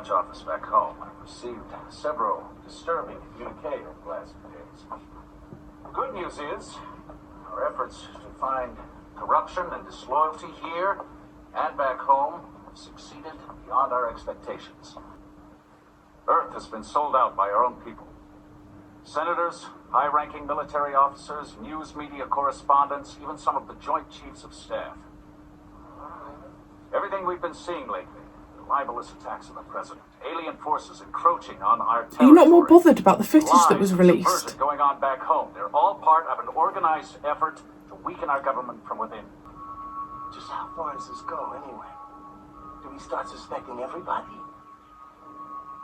branch office back home, I've received several disturbing communiques over the last few days. The good news is, our efforts to find corruption and disloyalty here and back home have succeeded beyond our expectations. Earth has been sold out by our own people. Senators, high-ranking military officers, news media correspondents, even some of the Joint Chiefs of Staff. Everything we've been seeing lately, the libelous attacks on the president, alien forces encroaching on our territory. Are you not more bothered about the footage that was released? Going on back home. They're all part of an organized effort to weaken our government from within. Just how far does this go, anyway? Do we start suspecting everybody?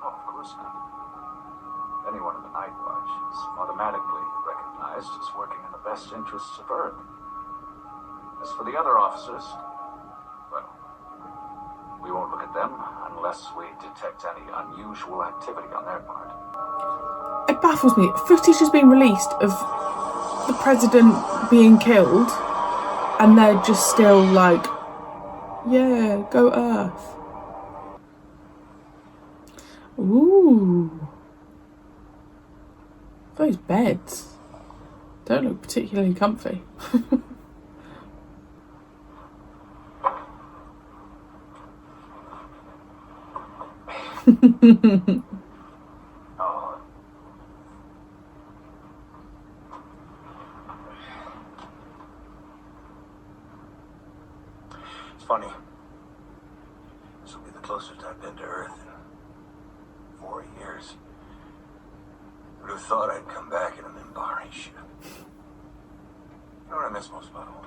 Oh, of course not. Anyone in the Night Watch is automatically recognized as working in the best interests of Earth. As for the other officers, well, we won't look at them unless we detect any unusual activity on their part. It baffles me. Footage has been released of the president being killed, and they're just still like, yeah, go Earth. Ooh. Those beds don't look particularly comfy. Oh. It's funny. This will be the closest I've been to Earth in 4 years. Would have thought I'd come back in a Minbari ship. You know what I miss most about home?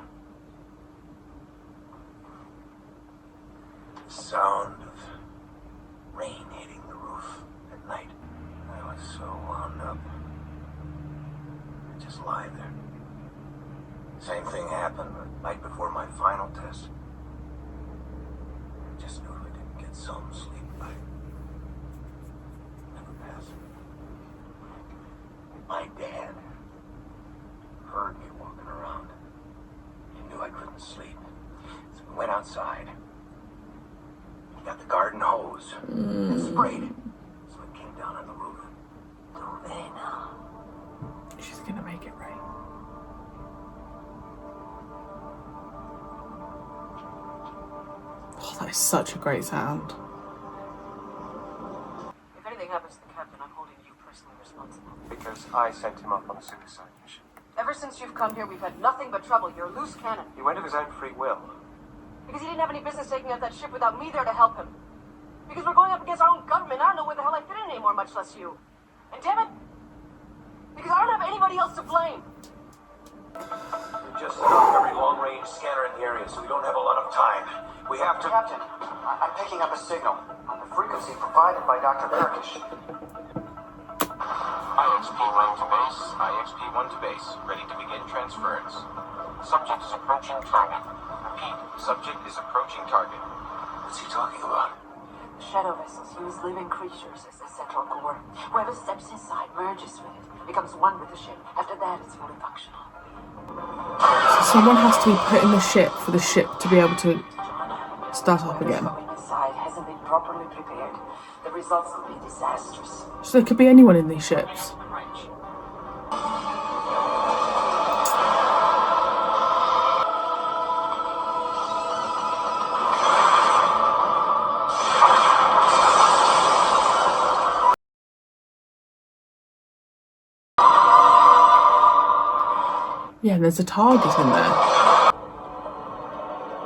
The sound of rain hitting the roof at night. I was so wound up. I just lie there. Same thing happened the night before my final test. I just knew if I didn't get some sleep, I'd never pass. My dad heard me walking around. He knew I couldn't sleep. So we went outside. He got the garden hose and sprayed it. So it came down on the roof. Dovena. She's gonna make it rain. Oh, that is such a great sound. If anything happens to the captain, I'm holding you personally responsible. Because I sent him up on a suicide mission. Ever since you've come here, we've had nothing but trouble. You're a loose cannon. He went of his own free will. Because he didn't have any business taking out that ship without me there to help him. Because we're going up against our own government. I don't know where the hell I fit in anymore, much less you. And damn it, because I don't have anybody else to blame. We just set off every long-range scanner in the area, so we don't have a lot of time. We have to... Captain, I'm picking up a signal on the frequency provided by Dr. Kirkish. IXP-1 to base. IXP-1 to base. Ready to begin transference. Subject is approaching target. Repeat. Subject is approaching target. What's he talking about? Shadow vessels use living creatures as their central core. Whoever steps inside merges with it, becomes one with the ship. After that, it's fully functional. So someone has to be put in the ship for the ship to be able to start up again. Going inside hasn't been properly prepared. The results will be disastrous. So there could be anyone in these ships. Yeah, and there's a target in there.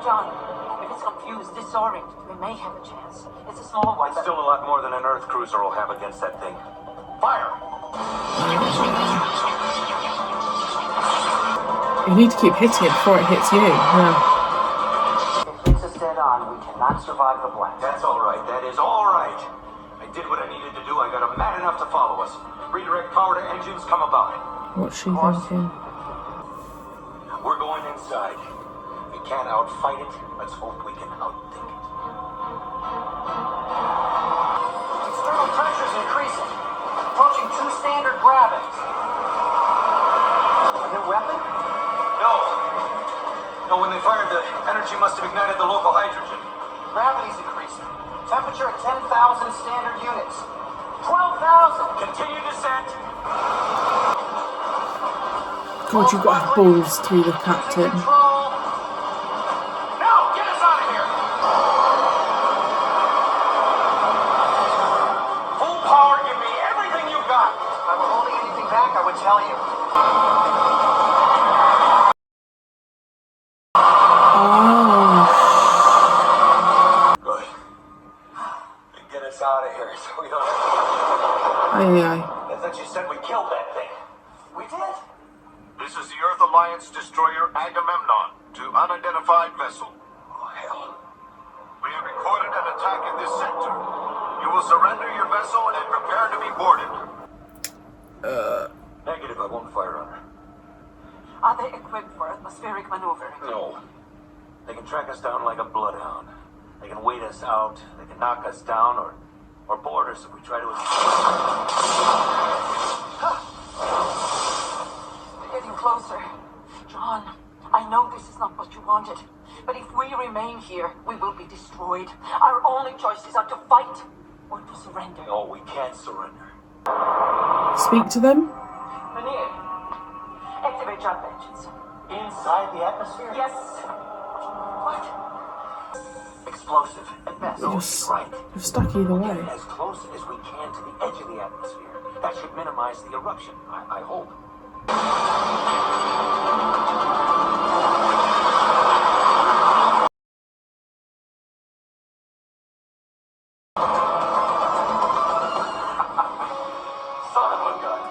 John, if it's confused, disoriented, we may have a chance. It's a small one. It's still a lot more than an Earth cruiser will have against that thing. Fire! You need to keep hitting it before it hits you. Yeah. If it hits us dead on, we cannot survive the blast. That's all right. That is all right. I did what I needed to do. I got them mad enough to follow us. Redirect power to engines. Come about it. What's she thinking? We're going inside. We can't outfight it. Let's hope we can outthink it. External pressure's increasing. Approaching 2 standard gravities. A new weapon? No. No, when they fired, the energy must have ignited the local hydrogen. Gravity's increasing. Temperature at 10,000 standard units. 12,000! Continue descent. God, you've got to have balls to be the captain. Control. Now, get us out of here. Full power, give me everything you got. If I were holding anything back, I would tell you. Oh. Good. And get us out of here so we don't have to... Aye. I thought you said we killed that thing. We did. This is the Earth Alliance destroyer Agamemnon to unidentified vessel. Oh, hell. We have recorded an attack in this sector. You will surrender your vessel and prepare to be boarded. Negative, I won't fire on her. Are they equipped for atmospheric maneuvering? No. They can track us down like a bloodhound. They can wait us out, they can knock us down, or board us if we try to escape. They're getting closer. John, I know this is not what you wanted, but if we remain here, we will be destroyed. Our only choices are to fight or to surrender. No, we can't surrender. Speak to them. Marie, activate jump engines. Inside the atmosphere? Yes. What? Explosive at best. You're, you're stuck either way. As close as we can to the edge of the atmosphere. That should minimize the eruption, I hope. Son of a gun.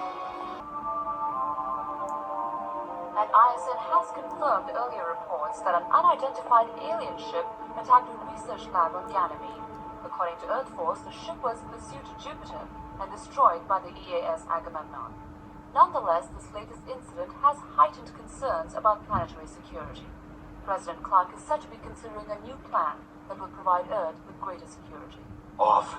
And ISN has confirmed earlier reports that an unidentified alien ship attacked a research lab on Ganymede. According to Earth Force, the ship was in pursuit to Jupiter and destroyed by the EAS Agamemnon. Nonetheless, this latest incident has heightened concerns about planetary security. President Clark is said to be considering a new plan that will provide Earth with greater security. Off.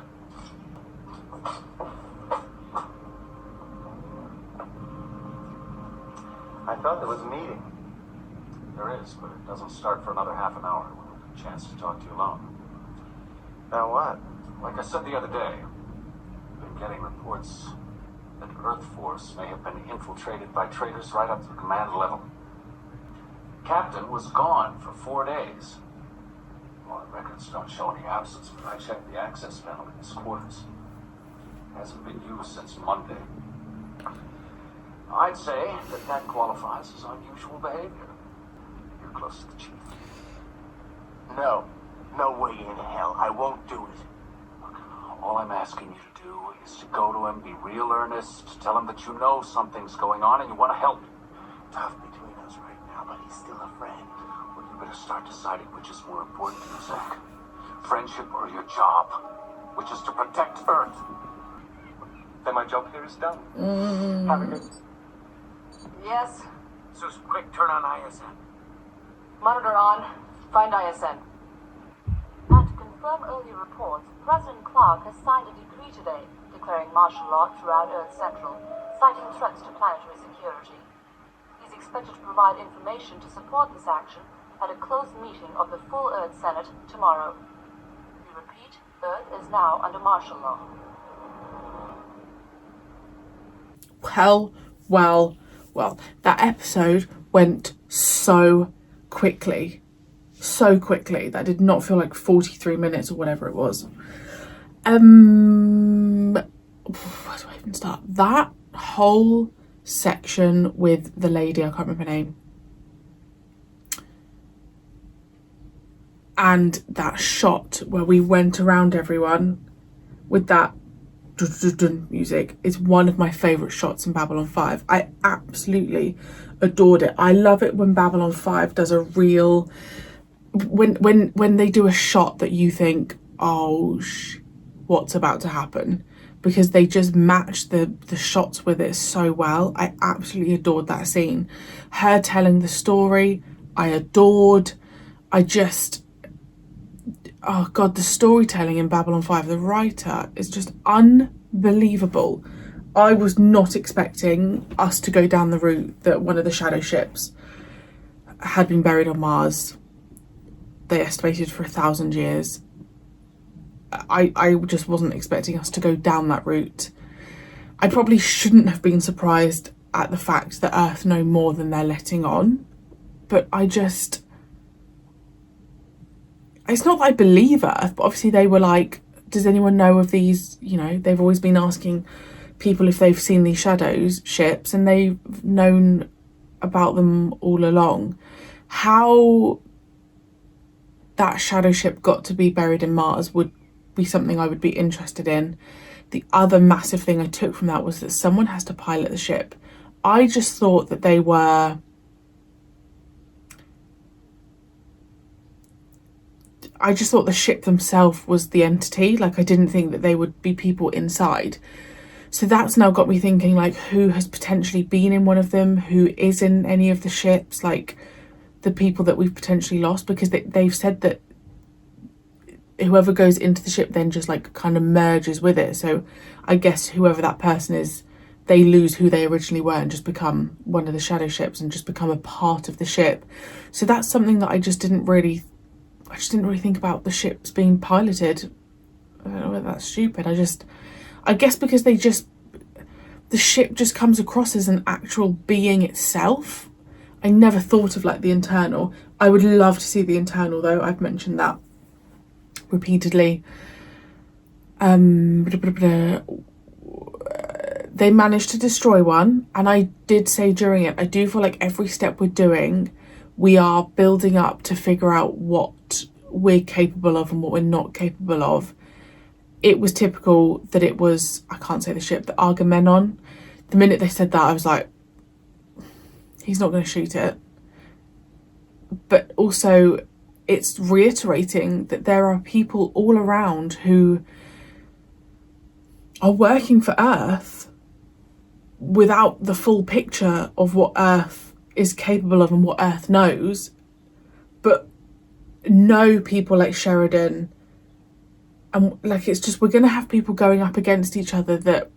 I thought there was a meeting. There is, but it doesn't start for another half an hour. We'll have a chance to talk to you alone. Now what? Like I said the other day, we've been getting reports that Earth Force may have been infiltrated by traitors right up to the command level. Captain was gone for 4 days. Well, the records don't show any absence, but I checked the access panel in his quarters. Hasn't been used since Monday. I'd say that qualifies as unusual behavior. You're close to the chief. No. No way in hell. I won't do it. Look, all I'm asking you to do is to go to him, be real earnest, tell him that you know something's going on and you want to help. Tough between us right now, but he's still a friend. Well, you better start deciding which is more important to you, Zach. Friendship or your job, which is to protect Earth. Then my job here is done. Have a good... Yes. So quick, turn on ISN. Monitor on. Find ISN. And to confirm earlier reports, President Clark has signed a decree today declaring martial law throughout Earth Central, citing threats to planetary security. He's expected to provide information to support this action at a closed meeting of the full Earth Senate tomorrow. We repeat, Earth is now under martial law. Well, that episode went so quickly. So quickly. That did not feel like 43 minutes or whatever it was. Where do I even start? That whole section with the lady, I can't remember her name. And that shot where we went around everyone with that music is one of my favourite shots in Babylon 5. I absolutely adored it. I love it when Babylon 5 does a real... When they do a shot that you think, oh, what's about to happen? Because they just match the shots with it so well. I absolutely adored that scene. Her telling the story, I adored. Oh God, the storytelling in Babylon 5, the writer is just unbelievable. I was not expecting us to go down the route that one of the shadow ships had been buried on Mars. They estimated for 1,000 years. I just wasn't expecting us to go down that route. I probably shouldn't have been surprised at the fact that Earth know more than they're letting on, but it's not that I believe Earth, but obviously they were like, does anyone know of these, you know, they've always been asking people if they've seen these shadows ships, and they've known about them all along. How that shadow ship got to be buried in Mars would be something I would be interested in. The other massive thing I took from that was that someone has to pilot the ship. I just thought that they were... I just thought the ship themselves was the entity. Like, I didn't think that they would be people inside. So that's now got me thinking, like, who has potentially been in one of them? Who is in any of the ships? Like, the people that we've potentially lost, because they've said that whoever goes into the ship then just like kind of merges with it. So I guess whoever that person is, they lose who they originally were and just become one of the shadow ships and just become a part of the ship. So that's something that I just didn't really think about, the ships being piloted. I don't know whether that's stupid. I guess because the ship just comes across as an actual being itself. I never thought of like the internal. I would love to see the internal though. I've mentioned that repeatedly. They managed to destroy one, and I did say during it, I do feel like every step we're doing, we are building up to figure out what we're capable of and what we're not capable of. It was typical that it was, I can't say the ship, the Agamemnon. The minute they said that, I was like, he's not going to shoot it. But also, it's reiterating that there are people all around who are working for Earth without the full picture of what Earth is capable of and what Earth knows, but know people like Sheridan. And like, it's just, we're going to have people going up against each other that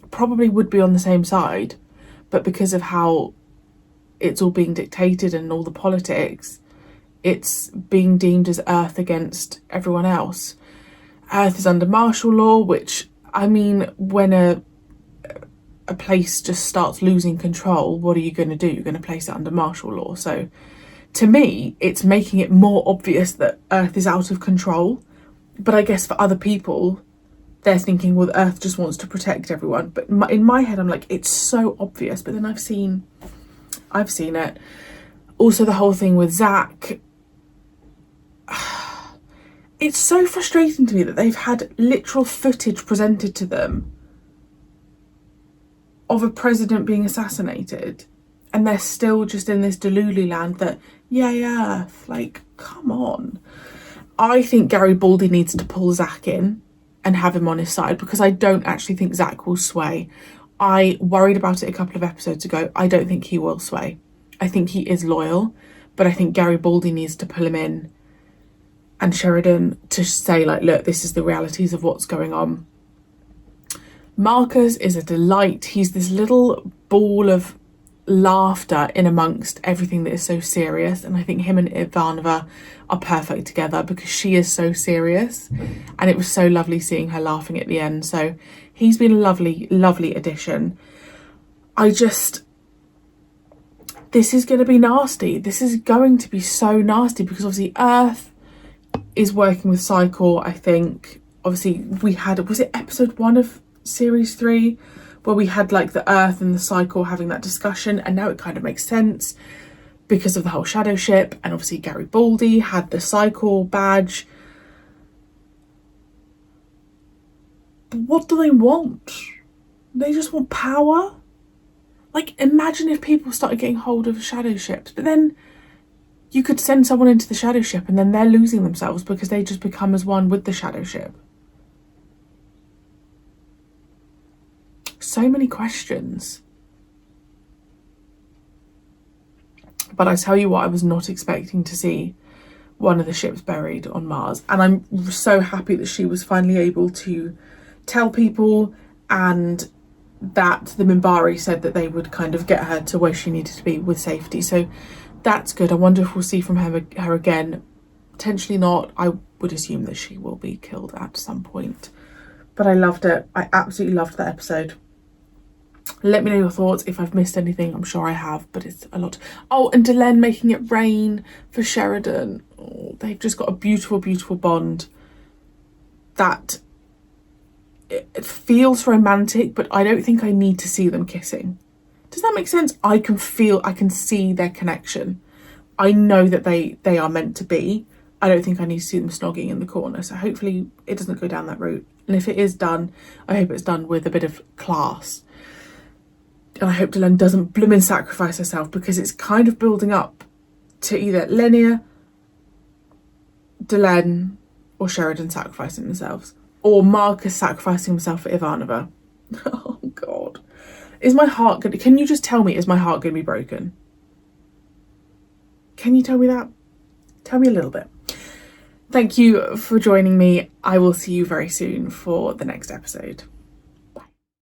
probably would be on the same side, but because of how it's all being dictated and all the politics, it's being deemed as Earth against everyone else. Earth is under martial law, which, I mean, when a place just starts losing control, what are you going to do? You're going to place it under martial law. So to me, it's making it more obvious that Earth is out of control. But I guess for other people, they're thinking, well, Earth just wants to protect everyone. But in my head, I'm like, it's so obvious. But then I've seen it. Also, the whole thing with Zach. It's so frustrating to me that they've had literal footage presented to them of a president being assassinated, and they're still just in this delulu land that, yeah, like, come on. I think Gary Baldy needs to pull Zach in and have him on his side, because I don't actually think Zach will sway. I worried about it a couple of episodes ago. I don't think he will sway. I think he is loyal, but I think Gary Baldy needs to pull him in, and Sheridan, to say, like, look, this is the realities of what's going on. Marcus is a delight. He's this little ball of laughter in amongst everything that is so serious, and I think him and Ivanova are perfect together because she is so serious, and it was so lovely seeing her laughing at the end. So he's been a lovely addition. This is going to be nasty. This is going to be so nasty, because obviously Earth is working with Psychor. I think obviously we had, was it episode 1 of series 3 where we had like the Earth and the Psychor having that discussion, and now it kind of makes sense because of the whole shadow ship, and obviously Gary Baldy had the Psychor badge. But what do they want? They just want power? Like, imagine if people started getting hold of shadow ships, but then you could send someone into the shadow ship and then they're losing themselves because they just become as one with the shadow ship. So many questions. But I tell you what, I was not expecting to see one of the ships buried on Mars. And I'm so happy that she was finally able to tell people, and that the Minbari said that they would kind of get her to where she needed to be with safety. So that's good. I wonder if we'll see from her again potentially not. I would assume that she will be killed at some point. But I loved it. I absolutely loved that episode. Let me know your thoughts. If I've missed anything, I'm sure I have, but it's a lot. Oh, and Delenn making it rain for Sheridan. Oh, they've just got a beautiful, beautiful bond. That it feels romantic, but I don't think I need to see them kissing. Does that make sense? I can see their connection. I know that they are meant to be. I don't think I need to see them snogging in the corner. So hopefully it doesn't go down that route. And if it is done, I hope it's done with a bit of class. And I hope Delenn doesn't bloomin' sacrifice herself, because it's kind of building up to either Lenia, Delenn, or Sheridan sacrificing themselves. Or Marcus sacrificing himself for Ivanova. Oh, God. Is my heart going to... Can you just tell me, is my heart going to be broken? Can you tell me that? Tell me a little bit. Thank you for joining me. I will see you very soon for the next episode.